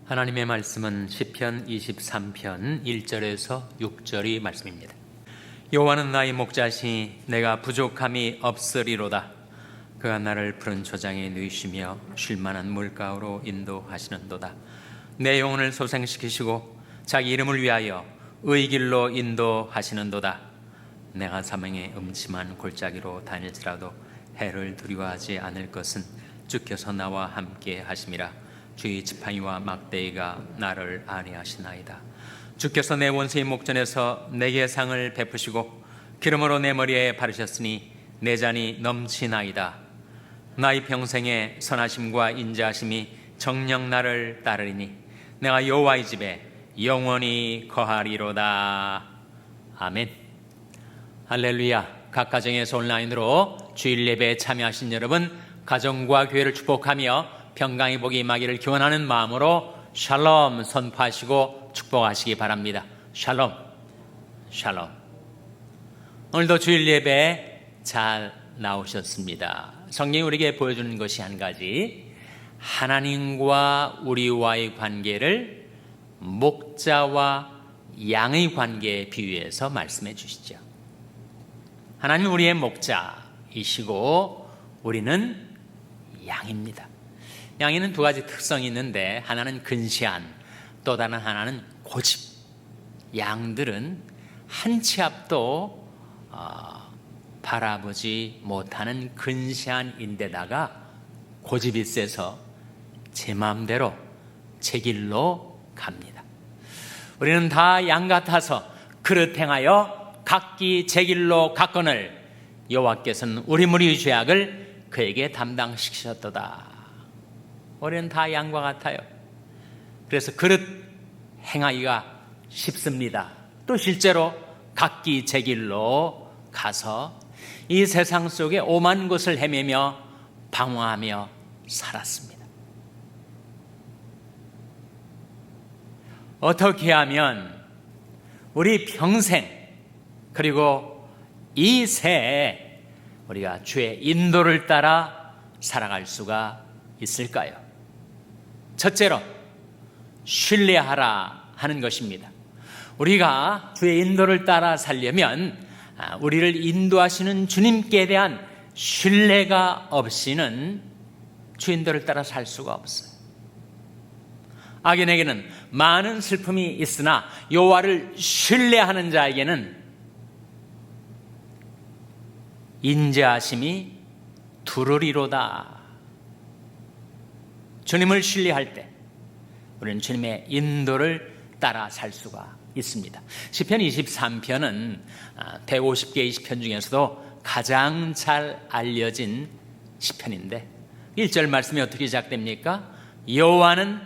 하나님의 말씀은 시편 23편 1절에서 6절이 말씀입니다. 여호와는 나의 목자시니 내가 부족함이 없으리로다. 그가 나를 푸른 초장에 누이시며 쉴만한 물가로 인도하시는도다. 내 영혼을 소생시키시고 자기 이름을 위하여 의 길로 인도하시는도다. 내가 사망의 음침한 골짜기로 다닐지라도 해를 두려워하지 않을 것은 주께서 나와 함께 하심이라. 주의 지팡이와 막대기가 나를 안위하시나이다. 주께서 내 원수의 목전에서 내게 상을 베푸시고 기름으로 내 머리에 바르셨으니 내 잔이 넘치나이다. 나의 평생에 선하심과 인자하심이 정녕 나를 따르리니 내가 여호와의 집에 영원히 거하리로다. 아멘. 할렐루야. 각 가정에서 온라인으로 주일 예배에 참여하신 여러분, 가정과 교회를 축복하며 평강의 복이 임하기를 기원하는 마음으로 샬롬 선포하시고 축복하시기 바랍니다. 샬롬, 샬롬. 오늘도 주일 예배 잘 나오셨습니다. 성경이 우리에게 보여주는 것이 한 가지, 하나님과 우리와의 관계를 목자와 양의 관계에 비유해서 말씀해 주시죠. 하나님은 우리의 목자이시고 우리는 양입니다. 양에는 두 가지 특성이 있는데, 하나는 근시한, 또 다른 하나는 고집. 양들은 한 치 앞도 바라보지 못하는 근시한 인데다가 고집이 세서 제 마음대로 제 길로 갑니다. 우리는 다 양 같아서 그릇 행하여 각기 제 길로 갔거늘 여호와께서는 우리 무리의 죄악을 그에게 담당시키셨도다. 우리는 다 양과 같아요. 그래서 그릇 행하기가 쉽습니다. 또 실제로 각기 제 길로 가서 이 세상 속에 오만 곳을 헤매며 방황하며 살았습니다. 어떻게 하면 우리 평생, 그리고 이 새해 우리가 주의 인도를 따라 살아갈 수가 있을까요? 첫째로 신뢰하라 하는 것입니다. 우리가 주의 인도를 따라 살려면 우리를 인도하시는 주님께 대한 신뢰가 없이는 주 인도를 따라 살 수가 없어요. 악인에게는 많은 슬픔이 있으나 여호와를 신뢰하는 자에게는 인자하심이 두루리로다. 주님을 신뢰할 때 우리는 주님의 인도를 따라 살 수가 있습니다. 시편 23편은 150개의 시편 중에서도 가장 잘 알려진 시편인데, 1절 말씀이 어떻게 시작됩니까? 여호와는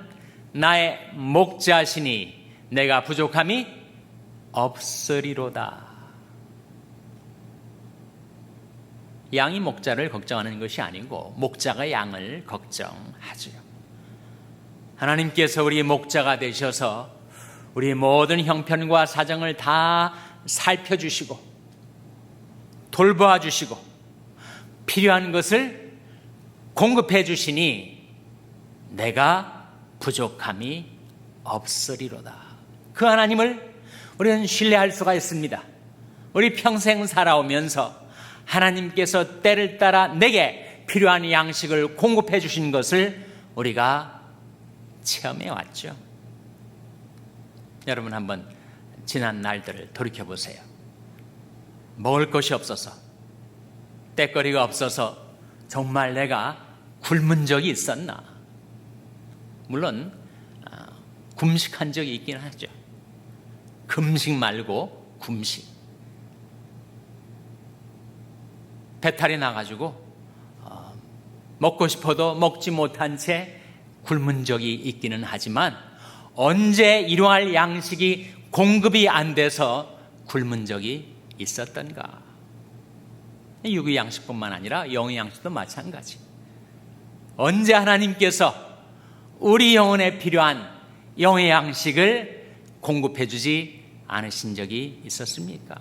나의 목자시니 내가 부족함이 없으리로다. 양이 목자를 걱정하는 것이 아니고 목자가 양을 걱정하죠. 하나님께서 우리 목자가 되셔서 우리 모든 형편과 사정을 다 살펴주시고 돌보아 주시고 필요한 것을 공급해 주시니 내가 부족함이 없으리로다. 그 하나님을 우리는 신뢰할 수가 있습니다. 우리 평생 살아오면서 하나님께서 때를 따라 내게 필요한 양식을 공급해 주신 것을 우리가 체험해 왔죠. 여러분 한번 지난 날들을 돌이켜 보세요. 먹을 것이 없어서, 때거리가 없어서 정말 내가 굶은 적이 있었나? 물론 금식한 적이 있긴 하죠. 금식 말고 굶식. 배탈이 나가지고 먹고 싶어도 먹지 못한 채 굶은 적이 있기는 하지만, 언제 일용할 양식이 공급이 안 돼서 굶은 적이 있었던가? 육의 양식뿐만 아니라 영의 양식도 마찬가지. 언제 하나님께서 우리 영혼에 필요한 영의 양식을 공급해 주지 않으신 적이 있었습니까?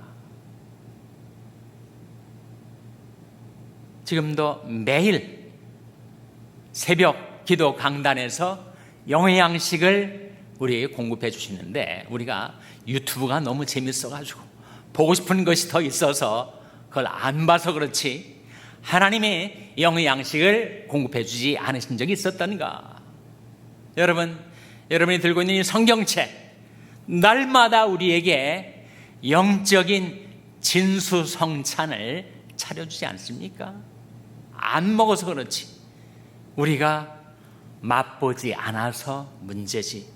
지금도 매일 새벽 기도 강단에서 영의 양식을 우리에게 공급해 주시는데 우리가 유튜브가 너무 재밌어가지고 보고 싶은 것이 더 있어서 그걸 안 봐서 그렇지 하나님의 영의 양식을 공급해 주지 않으신 적이 있었던가? 여러분이 들고 있는 이 성경책 날마다 우리에게 영적인 진수성찬을 차려주지 않습니까? 안 먹어서 그렇지 우리가 맛보지 않아서 문제지.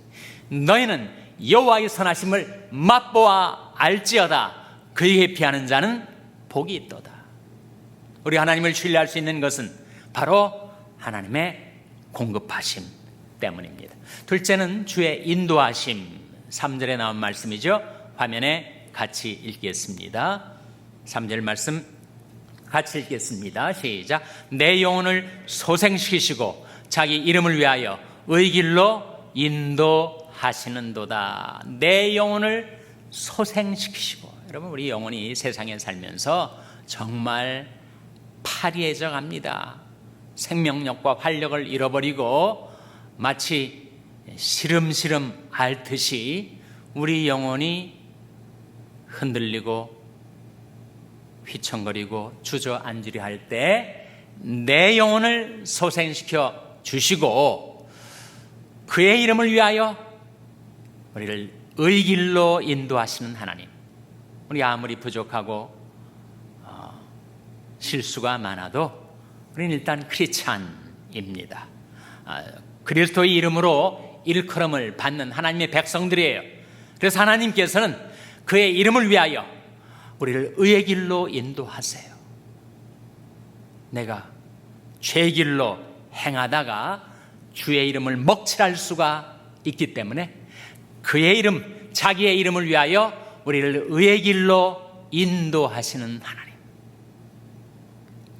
너희는 여호와의 선하심을 맛보아 알지어다. 그에게 피하는 자는 복이 있도다. 우리 하나님을 신뢰할 수 있는 것은 바로 하나님의 공급하심 때문입니다. 둘째는 주의 인도하심. 3절에 나온 말씀이죠. 화면에 같이 읽겠습니다. 3절 말씀 같이 읽겠습니다. 시작. 내 영혼을 소생시키시고 자기 이름을 위하여 의 길로 인도하시는도다. 내 영혼을 소생시키시고. 여러분, 우리 영혼이 세상에 살면서 정말 파리해져 갑니다. 생명력과 활력을 잃어버리고 마치 시름시름 앓듯이 우리 영혼이 흔들리고 휘청거리고 주저앉으려 할 때 내 영혼을 소생시켜 주시고 그의 이름을 위하여 우리를 의 길로 인도하시는 하나님. 우리 아무리 부족하고 실수가 많아도 우리는 일단 크리스찬입니다. 그리스도의 이름으로 일컬음을 받는 하나님의 백성들이에요. 그래서 하나님께서는 그의 이름을 위하여 우리를 의의 길로 인도하세요. 내가 죄의 길로 행하다가 주의 이름을 먹칠할 수가 있기 때문에 그의 이름, 자기의 이름을 위하여 우리를 의의 길로 인도하시는 하나님.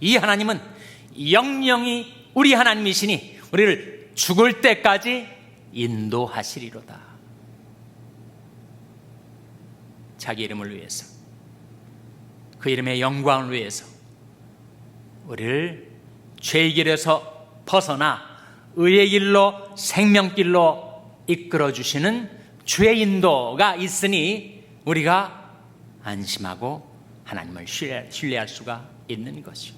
이 하나님은 영영이 우리 하나님이시니 우리를 죽을 때까지 인도하시리로다. 자기 이름을 위해서, 그 이름의 영광을 위해서 우리를 죄의 길에서 벗어나 의의 길로, 생명길로 이끌어 주시는 주의 인도가 있으니 우리가 안심하고 하나님을 신뢰할 수가 있는 것이죠.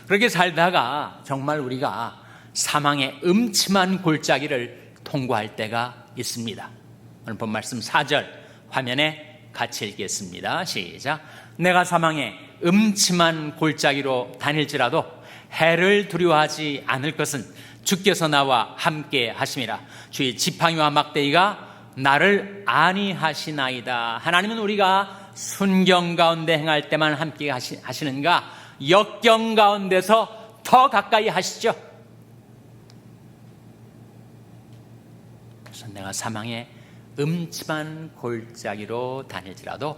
그렇게 살다가 정말 우리가 사망의 음침한 골짜기를 통과할 때가 있습니다. 오늘 본 말씀 4절 화면에 같이 읽겠습니다. 시작. 내가 사망의 음침한 골짜기로 다닐지라도 해를 두려워하지 않을 것은 주께서 나와 함께 하심이라. 주의 지팡이와 막대기가 나를 안위하시나이다. 하나님은 우리가 순경 가운데 행할 때만 함께 하시는가? 역경 가운데서 더 가까이 하시죠. 그래서 내가 사망의 음침한 골짜기로 다닐지라도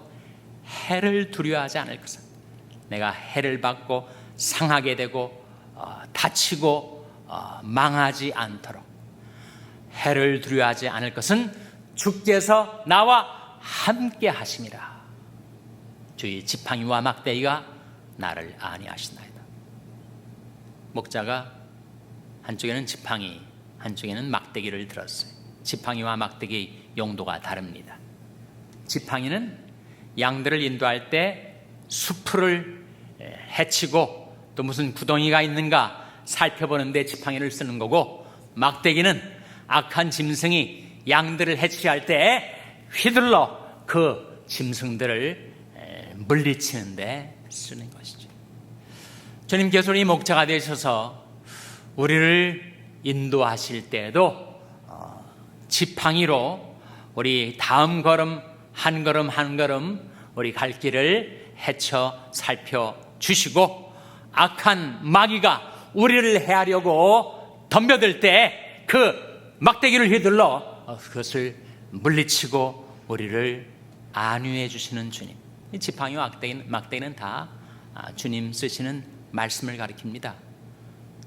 해를 두려워하지 않을 것은, 내가 해를 받고 상하게 되고 다치고 망하지 않도록 해를 두려워하지 않을 것은 주께서 나와 함께 하심이라. 주의 지팡이와 막대기가 나를 안위하시나이다. 목자가 한쪽에는 지팡이, 한쪽에는 막대기를 들었어요. 지팡이와 막대기 용도가 다릅니다. 지팡이는 양들을 인도할 때 수풀을 헤치고 또 무슨 구덩이가 있는가 살펴보는데 지팡이를 쓰는 거고, 막대기는 악한 짐승이 양들을 해치할 때 휘둘러 그 짐승들을 물리치는데 쓰는 것이죠. 주님께서 우리 목자가 되셔서 우리를 인도하실 때에도 지팡이로 우리 다음 걸음 한 걸음 한 걸음 우리 갈 길을 헤쳐 살펴주시고, 악한 마귀가 우리를 해하려고 덤벼들 때 그 막대기를 휘둘러 그것을 물리치고 우리를 안위해 주시는 주님. 이 지팡이와 막대기는 다 주님 쓰시는 말씀을 가리킵니다.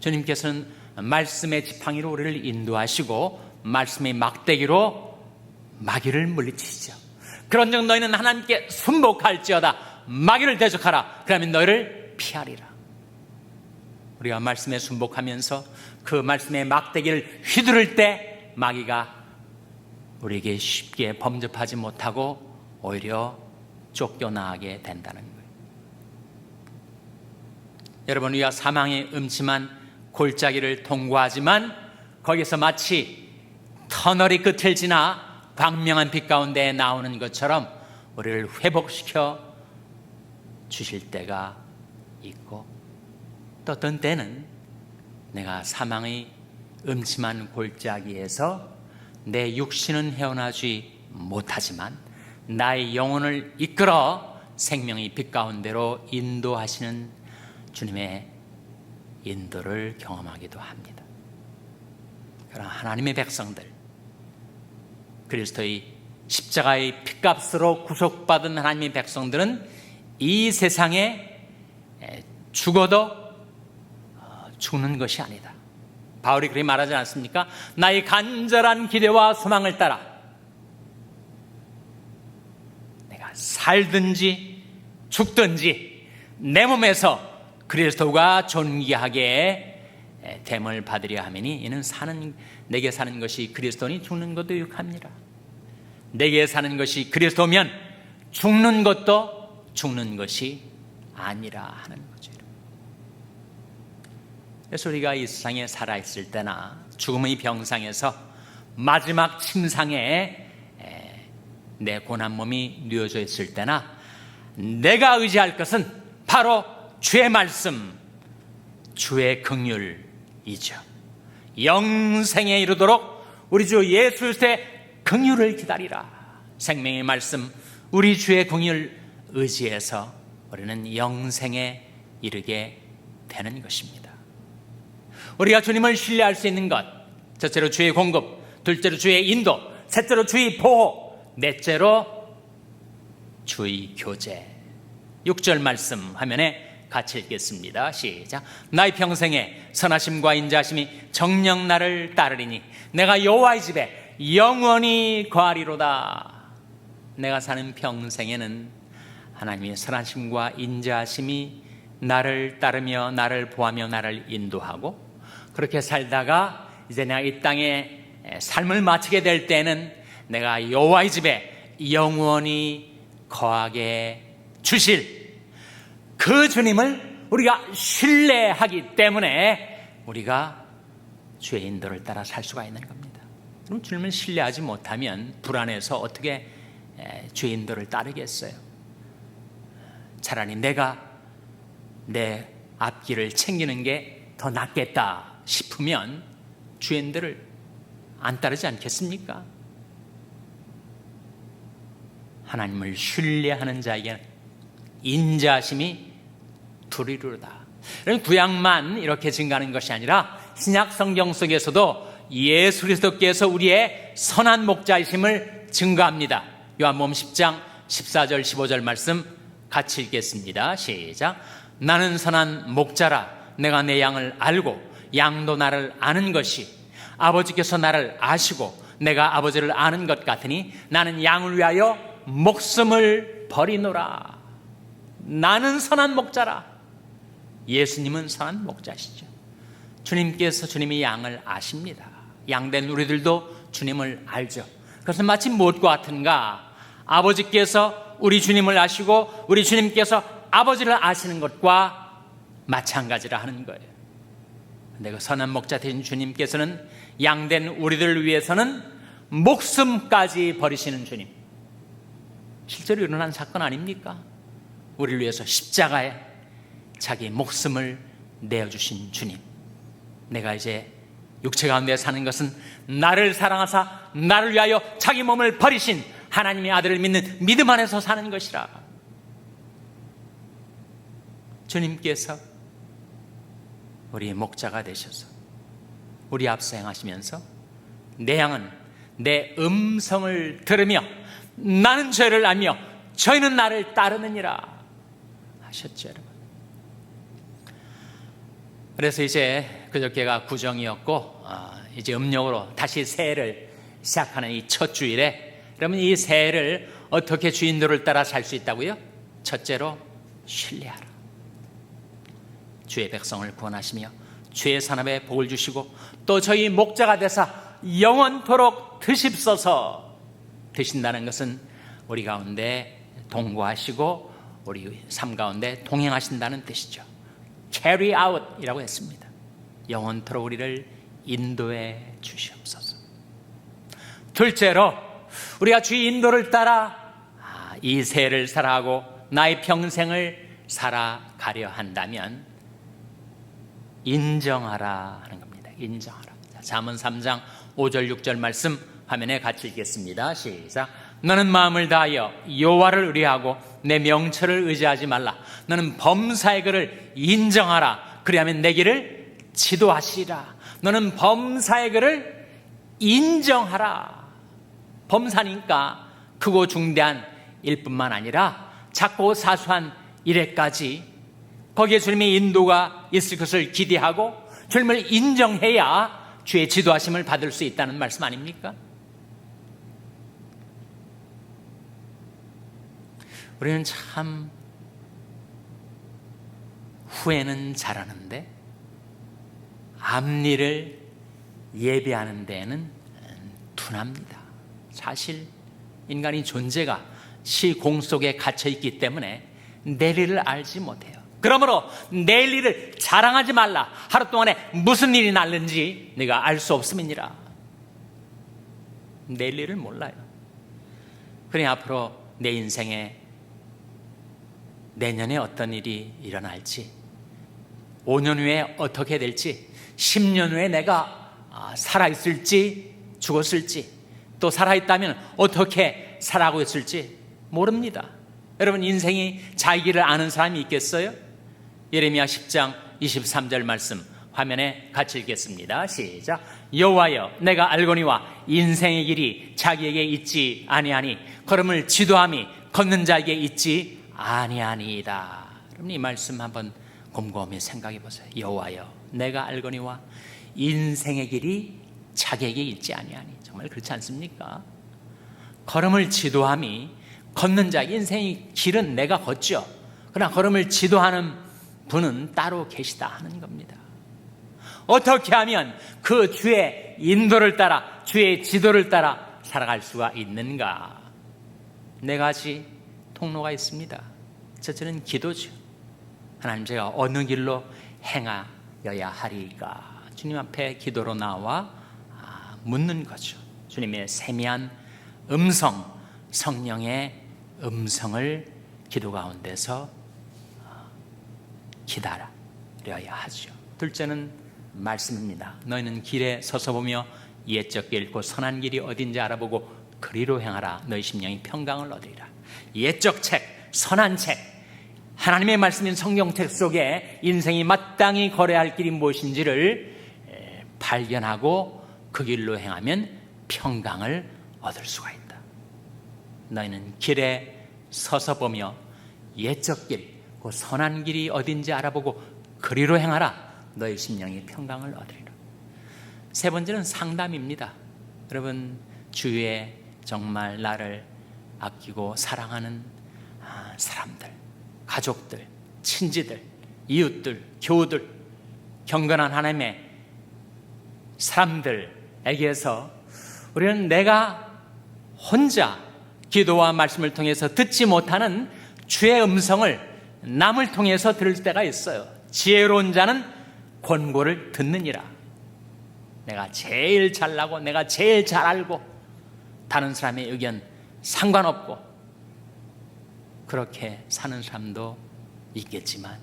주님께서는 말씀의 지팡이로 우리를 인도하시고 말씀의 막대기로 마귀를 물리치시죠. 그런즉 너희는 하나님께 순복할지어다. 마귀를 대적하라. 그러면 너희를 피하리라. 우리가 말씀에 순복하면서 그 말씀의 막대기를 휘두를 때 마귀가 우리에게 쉽게 범접하지 못하고 오히려 쫓겨나게 된다는 거예요. 여러분, 우리가 사망의 음침한 골짜기를 통과하지만 거기서 마치 터널이 끝을 지나 광명한 빛 가운데 나오는 것처럼 우리를 회복시켜 주실 때가 있고, 또 어떤 때는 내가 사망의 음침한 골짜기에서 내 육신은 헤어나지 못하지만 나의 영혼을 이끌어 생명의 빛 가운데로 인도하시는 주님의 인도를 경험하기도 합니다. 그러나 하나님의 백성들, 그리스도의 십자가의 핏값으로 구속받은 하나님의 백성들은 이 세상에 죽어도 죽는 것이 아니다. 바울이 그렇게 말하지 않습니까? 나의 간절한 기대와 소망을 따라 내가 살든지 죽든지 내 몸에서 그리스도가 존귀하게 됨을 받으려 하매니 이는 내게 사는 것이 그리스도니 죽는 것도 유익함이라. 내게 사는 것이 그리스도면 죽는 것도 죽는 것이 아니라 하는 거죠. 그래서 우리가 이 세상에 살아있을 때나 죽음의 병상에서 마지막 침상에 내 고난 몸이 누워져 있을 때나 내가 의지할 것은 바로 주의 말씀, 주의 긍휼이죠. 영생에 이르도록 우리 주 예수 그리스도의 긍휼을 기다리라. 생명의 말씀, 우리 주의 긍휼 의지해서 우리는 영생에 이르게 되는 것입니다. 우리가 주님을 신뢰할 수 있는 것, 첫째로 주의 공급, 둘째로 주의 인도, 셋째로 주의 보호, 넷째로 주의 교제. 6절 말씀 화면에 같이 읽겠습니다. 시작. 나의 평생에 선하심과 인자하심이 정녕 나를 따르리니 내가 여호와의 집에 영원히 거하리로다. 내가 사는 평생에는 하나님의 선하심과 인자하심이 나를 따르며 나를 보하며 나를 인도하고, 그렇게 살다가 이제 내가 이 땅에 삶을 마치게 될 때는 내가 여호와의 집에 영원히 거하게 주실 그 주님을 우리가 신뢰하기 때문에 우리가 주의 인도를 따라 살 수가 있는 겁니다. 그럼 주님을 신뢰하지 못하면 불안해서 어떻게 주의 인도를 따르겠어요? 차라리 내가 내 앞길을 챙기는 게 더 낫겠다 싶으면 주의 인도를 안 따르지 않겠습니까? 하나님을 신뢰하는 자에게는 인자심이 두리르다. 구약만 이렇게 증가하는 것이 아니라 신약 성경 속에서도 예수 그리스도께서 우리의 선한 목자이심을 증거합니다. 요한복음 10장 14절 15절 말씀 같이 읽겠습니다. 시작. 나는 선한 목자라. 내가 내 양을 알고 양도 나를 아는 것이 아버지께서 나를 아시고 내가 아버지를 아는 것 같으니 나는 양을 위하여 목숨을 버리노라. 나는 선한 목자라. 예수님은 선한 목자시죠. 주님께서 주님이 양을 아십니다. 양된 우리들도 주님을 알죠. 그것은 마치 무엇과 같은가? 아버지께서 우리 주님을 아시고 우리 주님께서 아버지를 아시는 것과 마찬가지라 하는 거예요. 근데 선한 목자 되신 주님께서는 양된 우리들을 위해서는 목숨까지 버리시는 주님. 실제로 일어난 사건 아닙니까? 우리를 위해서 십자가에 자기 목숨을 내어주신 주님. 내가 이제 육체 가운데 사는 것은 나를 사랑하사 나를 위하여 자기 몸을 버리신 하나님의 아들을 믿는 믿음 안에서 사는 것이라. 주님께서 우리의 목자가 되셔서 우리 앞서 행하시면서 내 양은 내 음성을 들으며 나는 죄를 알며 저희는 나를 따르느니라 하셨죠, 여러분. 그래서 이제 그저께가 구정이었고 이제 음력으로 다시 새해를 시작하는 이 첫 주일에, 여러분 이 새해를 어떻게 주인도를 따라 살 수 있다고요? 첫째로 신뢰하라. 주의 백성을 구원하시며 주의 산업에 복을 주시고 또 저희 목자가 되사 영원토록 드십소서. 드신다는 것은 우리 가운데 동거하시고 우리 삶 가운데 동행하신다는 뜻이죠. carry out 이라고 했습니다. 영원토록 우리를 인도해 주시옵소서. 둘째로, 우리가 주의 인도를 따라 이 세를 살아가고 나의 평생을 살아가려 한다면 인정하라 하는 겁니다. 인정하라. 잠언 3장 5절 6절 말씀 화면에 같이 읽겠습니다. 시작. 너는 마음을 다하여 여호와를 의뢰하고 내 명철을 의지하지 말라. 너는 범사의 그를 인정하라. 그리하면 내 길을 지도하시리라. 너는 범사의 그를 인정하라. 범사니까 크고 중대한 일뿐만 아니라 작고 사소한 일에까지 거기에 주님의 인도가 있을 것을 기대하고 주님을 인정해야 주의 지도하심을 받을 수 있다는 말씀 아닙니까? 우리는 참 후회는 잘하는데 앞일을 예비하는 데에는 둔합니다. 사실 인간이 존재가 시공 속에 갇혀 있기 때문에 내일을 알지 못해요. 그러므로 내일 일을 자랑하지 말라. 하루 동안에 무슨 일이 날는지 네가 알 수 없음이니라. 내일 일을 몰라요. 그러니 앞으로 내 인생에 내년에 어떤 일이 일어날지, 5년 후에 어떻게 될지, 10년 후에 내가 살아있을지 죽었을지, 또 살아있다면 어떻게 살아가고 있을지 모릅니다. 여러분, 인생이 자기를 아는 사람이 있겠어요? 예레미야 10장 23절 말씀 화면에 같이 읽겠습니다. 시작. 여호와여, 내가 알거니와 인생의 길이 자기에게 있지 아니하니 걸음을 지도함이 걷는 자에게 있지 아니하니이다. 여러분, 이 말씀 한번 곰곰이 생각해 보세요. 여호와여, 내가 알거니와 인생의 길이 자기에게 있지 아니하니. 정말 그렇지 않습니까? 걸음을 지도함이 걷는 자, 인생의 길은 내가 걷죠. 그러나 걸음을 지도하는 분은 따로 계시다 하는 겁니다. 어떻게 하면 그 주의 인도를 따라, 주의 지도를 따라 살아갈 수가 있는가? 네 가지 통로가 있습니다. 첫째는 기도죠. 하나님, 제가 어느 길로 행하여야 하리까? 주님 앞에 기도로 나와 묻는 거죠. 주님의 세미한 음성, 성령의 음성을 기도 가운데서 기다려야 하죠. 둘째는 말씀입니다. 너희는 길에 서서 보며 옛적 길 곧 선한 길이 어딘지 알아보고 그리로 행하라. 너희 심령이 평강을 얻으리라. 옛적 책, 선한 책, 하나님의 말씀인 성경책 속에 인생이 마땅히 걸어야 할 길이 무엇인지를 발견하고 그 길로 행하면 평강을 얻을 수가 있다. 너희는 길에 서서 보며 옛적 길, 그 선한 길이 어딘지 알아보고 그리로 행하라. 너희 심령이 평강을 얻으리라. 세 번째는 상담입니다. 여러분, 주위에 정말 나를 아끼고 사랑하는 사람들, 가족들, 친지들, 이웃들, 교우들, 경건한 하나님의 사람들에게서 우리는 내가 혼자 기도와 말씀을 통해서 듣지 못하는 주의 음성을 남을 통해서 들을 때가 있어요. 지혜로운 자는 권고를 듣느니라. 내가 제일 잘나고 내가 제일 잘 알고 다른 사람의 의견 상관없고 그렇게 사는 사람도 있겠지만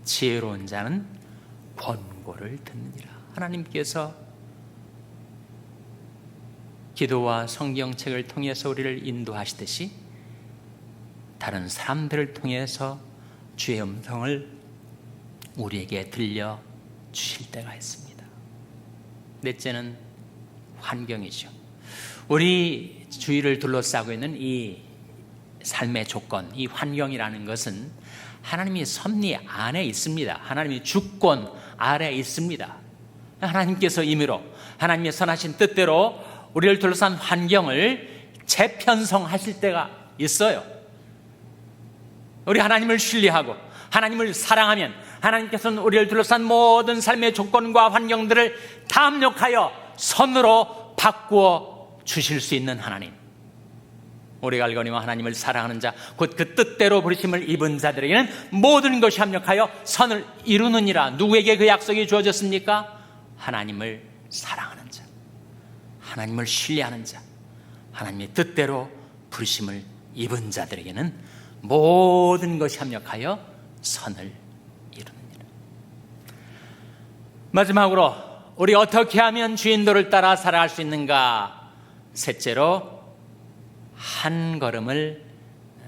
지혜로운 자는 권고를 듣느니라. 하나님께서 기도와 성경책을 통해서 우리를 인도하시듯이 다른 사람들을 통해서 주의 음성을 우리에게 들려주실 때가 있습니다. 넷째는 환경이죠. 우리 주위를 둘러싸고 있는 이 삶의 조건, 이 환경이라는 것은 하나님이 섭리 안에 있습니다. 하나님이 주권 아래 있습니다. 하나님께서 임의로 하나님의 선하신 뜻대로 우리를 둘러싼 환경을 재편성하실 때가 있어요. 우리 하나님을 신뢰하고 하나님을 사랑하면 하나님께서는 우리를 둘러싼 모든 삶의 조건과 환경들을 다 합력하여 선으로 바꾸어 주실 수 있는 하나님, 우리가 알거니와 하나님을 사랑하는 자 곧 그 뜻대로 부르심을 입은 자들에게는 모든 것이 합력하여 선을 이루느니라. 누구에게 그 약속이 주어졌습니까? 하나님을 사랑하는 자, 하나님을 신뢰하는 자, 하나님의 뜻대로 부르심을 입은 자들에게는 모든 것이 합력하여 선을 이루느니라. 마지막으로 우리 어떻게 하면 주 인도를 따라 살아갈 수 있는가? 셋째로 한 걸음을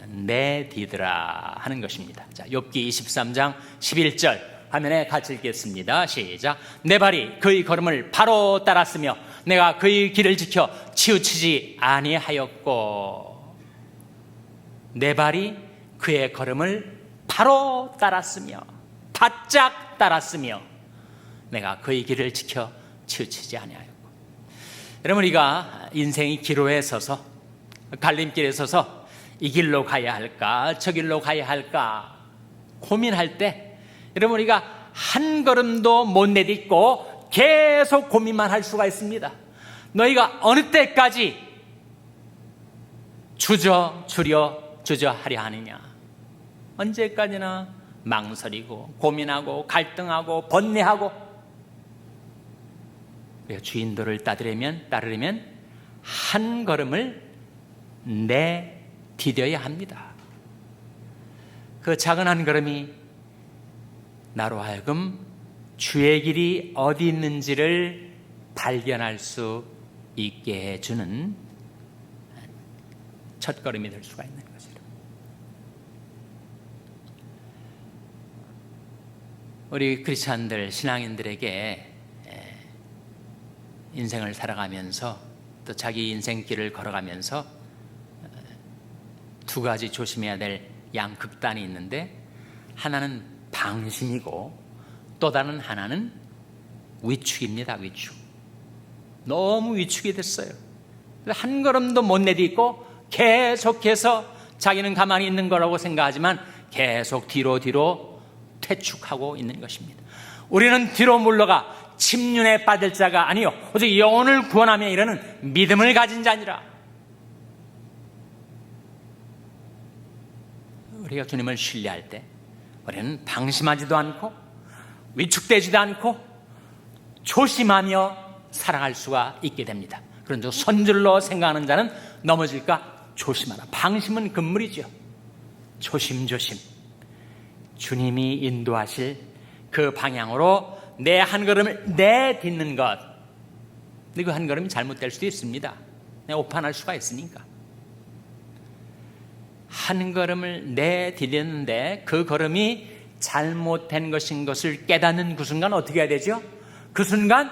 내디드라 하는 것입니다. 자, 욥기 23장 11절 화면에 같이 읽겠습니다. 시작. 내 발이 그의 걸음을 바로 따랐으며 내가 그의 길을 지켜 치우치지 아니하였고. 내 발이 그의 걸음을 바로 따랐으며, 바짝 따랐으며 내가 그의 길을 지켜 치우치지 아니하였고. 여러분, 우리가 인생이 기로에 서서, 갈림길에 서서 이 길로 가야 할까 저 길로 가야 할까 고민할 때, 여러분, 우리가 한 걸음도 못 내딛고 계속 고민만 할 수가 있습니다. 너희가 어느 때까지 주저하려 하느냐? 언제까지나 망설이고 고민하고 갈등하고 번뇌하고. 주 인도를 따르려면 한 걸음을 내디뎌야 합니다. 그 작은 한 걸음이 나로 하여금 주의 길이 어디 있는지를 발견할 수 있게 해주는 첫걸음이 될 수가 있는 거죠. 우리 크리스찬들, 신앙인들에게 인생을 살아가면서 또 자기 인생길을 걸어가면서 두 가지 조심해야 될 양극단이 있는데, 하나는 방심이고 또 다른 하나는 위축입니다. 위축. 너무 위축이 됐어요. 한 걸음도 못 내딛고 계속해서 자기는 가만히 있는 거라고 생각하지만 계속 뒤로 퇴축하고 있는 것입니다. 우리는 뒤로 물러가 침륜에 빠질 자가 아니요 오직 영혼을 구원하며 이르는 믿음을 가진 자니라. 우리가 주님을 신뢰할 때 우리는 방심하지도 않고 위축되지도 않고 조심하며 살아갈 수가 있게 됩니다. 그런데 선줄로 생각하는 자는 넘어질까 조심하라. 방심은 금물이죠. 조심조심 주님이 인도하실 그 방향으로 내 한 걸음을 내딛는 것. 근데 그 한 걸음이 잘못될 수도 있습니다. 오판할 수가 있으니까. 한 걸음을 내디뎠는데 그 걸음이 잘못된 것인 것을 깨닫는 그 순간 어떻게 해야 되죠? 그 순간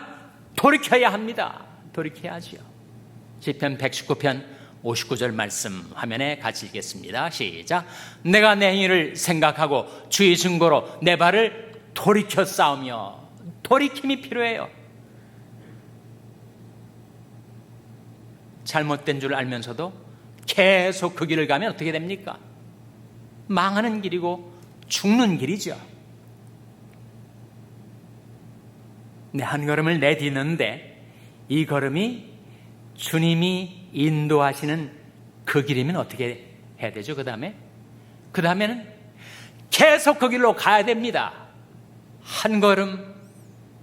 돌이켜야 합니다. 돌이켜야지요. 시편 119편 59절 말씀 화면에 같이 읽겠습니다. 시작. 내가 내 행위를 생각하고 주의 증거로 내 발을 돌이켜 싸우며. 돌이킴이 필요해요. 잘못된 줄 알면서도 계속 그 길을 가면 어떻게 됩니까? 망하는 길이고 죽는 길이죠. 내 한 걸음을 내딛는데 이 걸음이 주님이 인도하시는 그 길이면 어떻게 해야 되죠? 그 다음에는 계속 그 길로 가야 됩니다. 한 걸음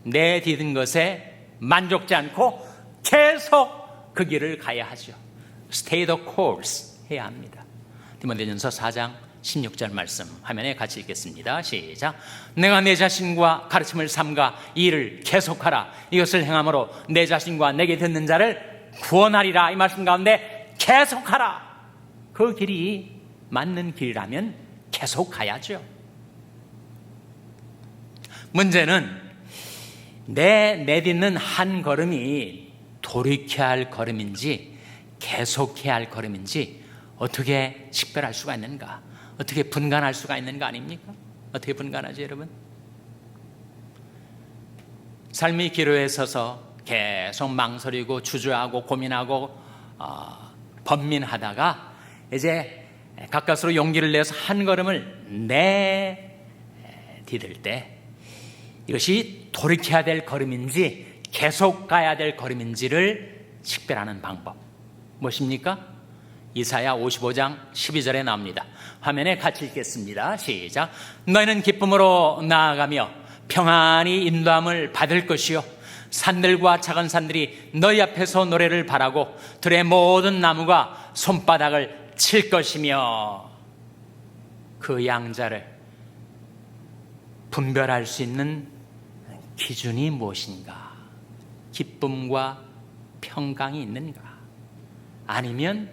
내딛은 것에 만족지 않고 계속 그 길을 가야 하죠. Stay the course 해야 합니다. 디모데전서 4장 16절 말씀 화면에 같이 읽겠습니다. 시작. 내가 내 자신과 가르침을 삼가 이 일을 계속하라. 이것을 행함으로 내 자신과 내게 듣는 자를 구원하리라. 이 말씀 가운데 계속하라. 그 길이 맞는 길이라면 계속 가야죠. 문제는 내딛는 한 걸음이 돌이켜야 할 걸음인지 계속해야 할 걸음인지 어떻게 식별할 수가 있는가? 어떻게 분간할 수가 있는 거 아닙니까? 어떻게 분간하죠, 여러분? 삶의 기로에 서서 계속 망설이고 주저하고 고민하고 번민하다가 이제 가까스로 용기를 내서 한 걸음을 내디딜 때 이것이 돌이켜야 될 걸음인지 계속 가야 될 걸음인지를 식별하는 방법 무엇입니까? 이사야 55장 12절에 나옵니다. 화면에 같이 읽겠습니다. 시작. 너희는 기쁨으로 나아가며 평안히 인도함을 받을 것이요 산들과 작은 산들이 너희 앞에서 노래를 바라고 들의 모든 나무가 손바닥을 칠 것이며, 그 양자를 분별할 수 있는 기준이 무엇인가? 기쁨과 평강이 있는가? 아니면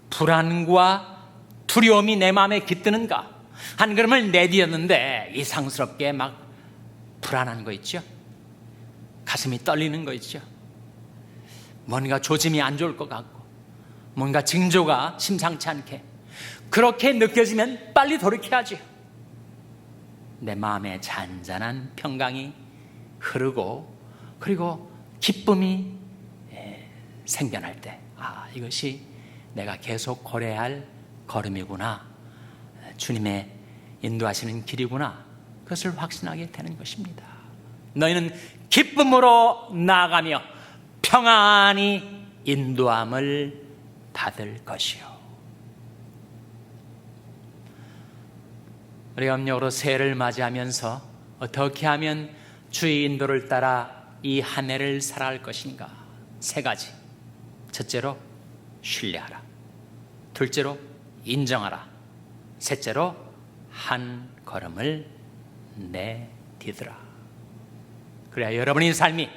불안과 두려움이 내 마음에 깃드는가? 한 걸음을 내디뎠는데 이상스럽게 막 불안한 거 있죠? 가슴이 떨리는 거 있죠? 뭔가 조짐이 안 좋을 것 같고, 뭔가 징조가 심상치 않게, 그렇게 느껴지면 빨리 돌이켜야지. 내 마음에 잔잔한 평강이 흐르고, 그리고 기쁨이 생겨날 때, 이것이 내가 계속 걸어야 할 걸음이구나, 주님의 인도하시는 길이구나, 그것을 확신하게 되는 것입니다. 너희는 기쁨으로 나아가며 평안히 인도함을 받을 것이요. 우리 음력으로 새해를 맞이하면서 어떻게 하면 주의 인도를 따라 이 한 해를 살아갈 것인가? 세 가지. 첫째로 신뢰하라. 둘째로 인정하라. 셋째로 한 걸음을 내디드라. 그래야 여러분의 삶이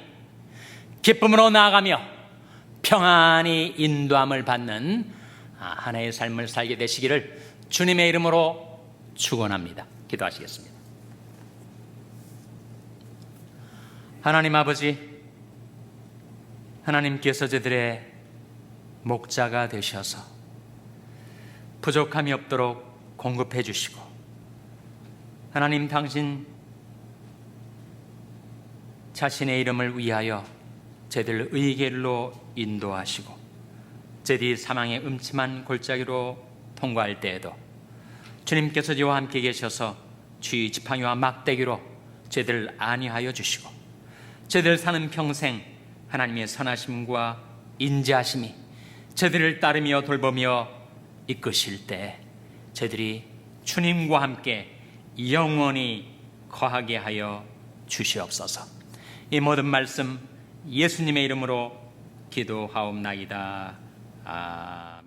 기쁨으로 나아가며 평안히 인도함을 받는 한 해의 삶을 살게 되시기를 주님의 이름으로 축원합니다. 기도하시겠습니다. 하나님 아버지, 하나님께서 저들의 목자가 되셔서 부족함이 없도록 공급해 주시고, 하나님 당신 자신의 이름을 위하여 저희들 의길로 인도하시고, 저희들이 사망의 음침한 골짜기로 통과할 때에도 주님께서 저와 함께 계셔서 주의 지팡이와 막대기로 저희들을 안위하여 주시고, 저희들 사는 평생 하나님의 선하심과 인자하심이 저희들을 따르며 돌보며 이끄실 때 저희들이 주님과 함께 영원히 거하게 하여 주시옵소서. 이 모든 말씀 예수님의 이름으로 기도하옵나이다. 아멘.